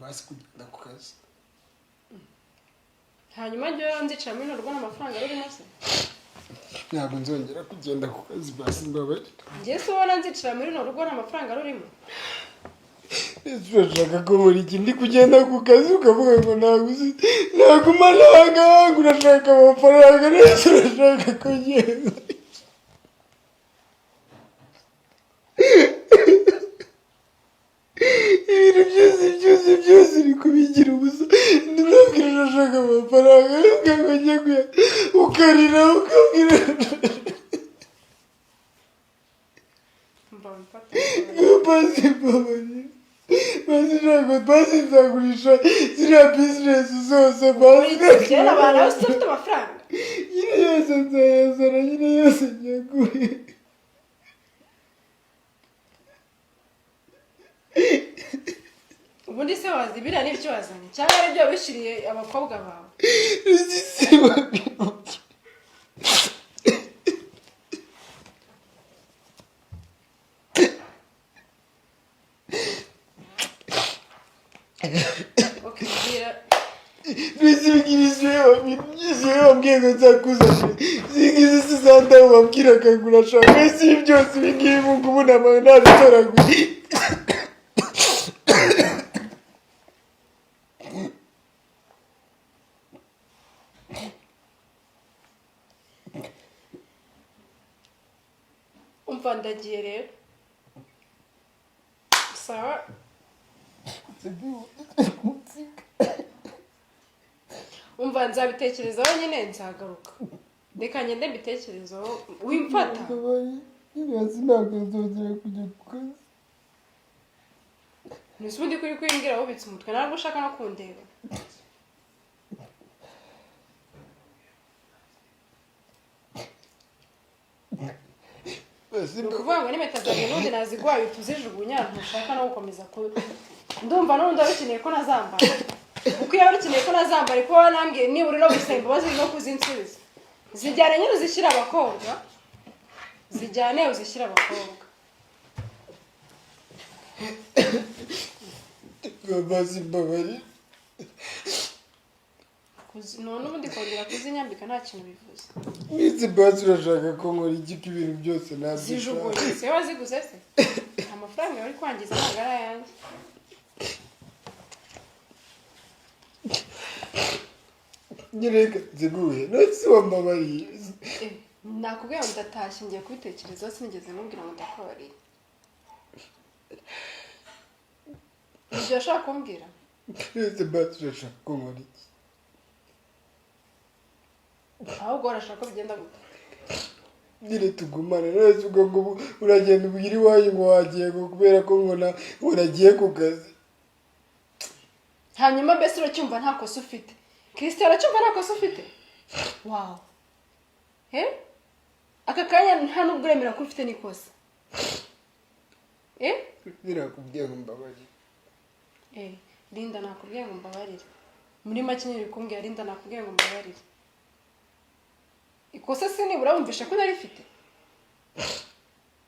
basi kugenda ku kazi hanyuma njye nzicara muri rugo n'amafaranga rurimo se ntabwo nzongera kugenda ku kazi basi mbabarira njye se ubona nzicara muri rugo n'amafaranga rurimo urashaka ko muri iki ndi kugenda ku kazi ukavuga ngo naguma nanga urashaka amafaranga neza urashaka kugenda ibintu byose uri kubigira ubusa nturabwira urashaka amafaranga ukajya ukarira ukabwira basi mbabarira basi ntabwo basi nzagurisha ziriya bizinesi zose basi kera abantu bose bafite amafaranga nyine yose nzayazana nyine yose nyaguye ubundi se wazibira n'ibyo wazanye cyangwa ari byo wishiriye abakobwa bawe wambwiye ngo nzakuzanire izi si za ndabo wambwiraga ngo urashaka ese ibi byose ibi ngibi ubu ntabitoraguye umva ndagiye rero sawa umva nzabitekerezaho nyine nzagaruka reka ngende mbitekerezaho wimfata ntabwo nzongera kujya ku kazi ntise ubundi kuri kwimbwira wubitse umutwe ntabwo ushaka no kundeba ni ukuvuga ngo n'impeta zanjye n'ubundi naziguhaye tuzijugunya ntushaka no gukomeza ndumva n'ubundi wari ukeneye ko nazambara kuko iyo wari ukeneye ko nazambara kuko wanambwiye nibura no gusaba imbabazi no kuzinsubiza zijyane nyine uzishyira abakobwa zijyane uzishyira abakobwa basi mbabarira none ubundi kongera kuzinyambika nta kintu bivuze n'izi basi urashaka ko nkora iki ko ibintu byose nabyo zijugunye se waziguze se amafaranga wari kwangiza ntabwo ari ayanjye nyereka nziguhe nose wambabariye nakubwiye ngo ndatashye ngiye kubitekerezaho sinigeze mubwira ngo ndakubariye ibyo washaka kumbwira n'izi basi urashaka ko nkora iki ahubwo urashaka ko bigenda gute nyine tugumane nose ubwo ngo uragenda ubwira iwanyu ngo wagiye ngo kubera ko ngo nagiye ku kazi hanyuma mbese uracyumva nta kosa ufite Christian uracyumva nta kosa ufite wawu aka kanya nta n'ubwo uremera ko ufite n'ikosa birakubwiye ngo mbabarire Linda nakubwiye ngo mbabarire muri make nyine bikumbwiye Linda nakubwiye ngo mbabarire ikosa se nibura wumvisha ko narifite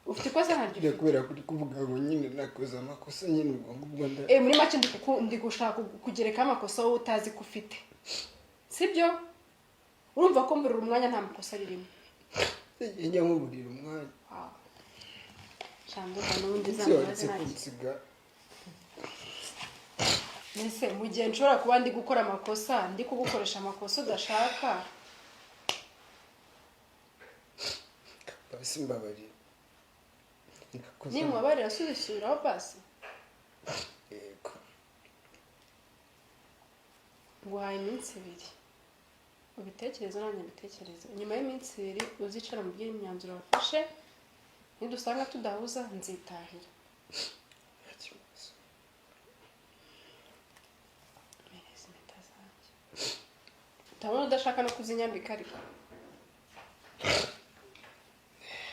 ufite ikosa ntaryo kubera kuri kuvuga ngo nyine nakoze amakosa nyine ubwo ngubwo muri make ndi gushaka kugereka amakosa wowe utazi ko ufite sibyo urumva ko mburira umwanya nta makosa ririmo njya nkuburira umwanya cyangwa n'ubundi zamaze nta nese mu gihe nshobora kuba ndi gukora amakosa ndi kugukoresha amakosa udashaka basi mbabarira nimwabarira subisubiraho basi yego nguhaye iminsi 2 ubitekereze nanjye mbitekereze nyuma y'iminsi 2 uzicara mu by'imyanzuro imyanzuro wafashe nidusanga tudahuza nzitahira utabona udashaka no kuzinyambika ariko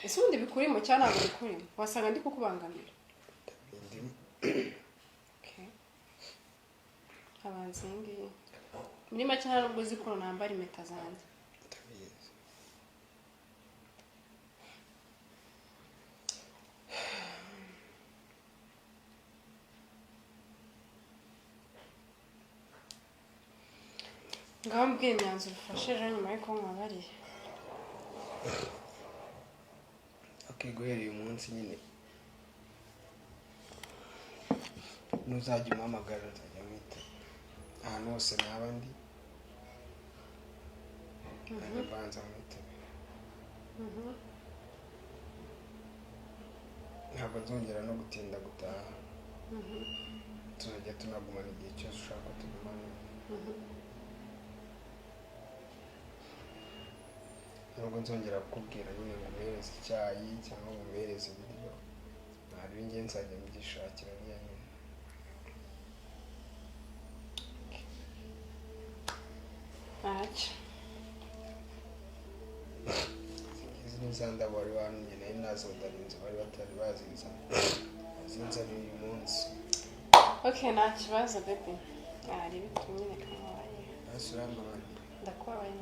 ese ubundi bikurimo cyangwa ntabwo bikurimo wasanga ndi kukubangamira abanza iyi ngiyi muri make nta nubwo uzi ko nambara impeta zanjye ngaho mbwiye imyanzuro ufashe ejo nyuma y'uko mwabariye. Okay, guhera uyu munsi nyine nuzajya umpamagara nzajya mwita ahantu hose naba ndi banza mwite ntabwo nzongera no gutinda gutaha tuzajya tunagumana igihe cyose ushaka tugumana ntabwo nzongera kukubwira nyine ngo umereze icyayi cyangwa ngo umereze ibiryo ntabwo ingenzi nzajya mbyishakira niya nyine ntacyo izi ni za ndabo wari wanumye nayo nazodarinze bari batari bazinzana bazinzaniye uyu munsi okay nta kibazo baby ari bitumye reka mubaye basi urambabarira ndakubabaye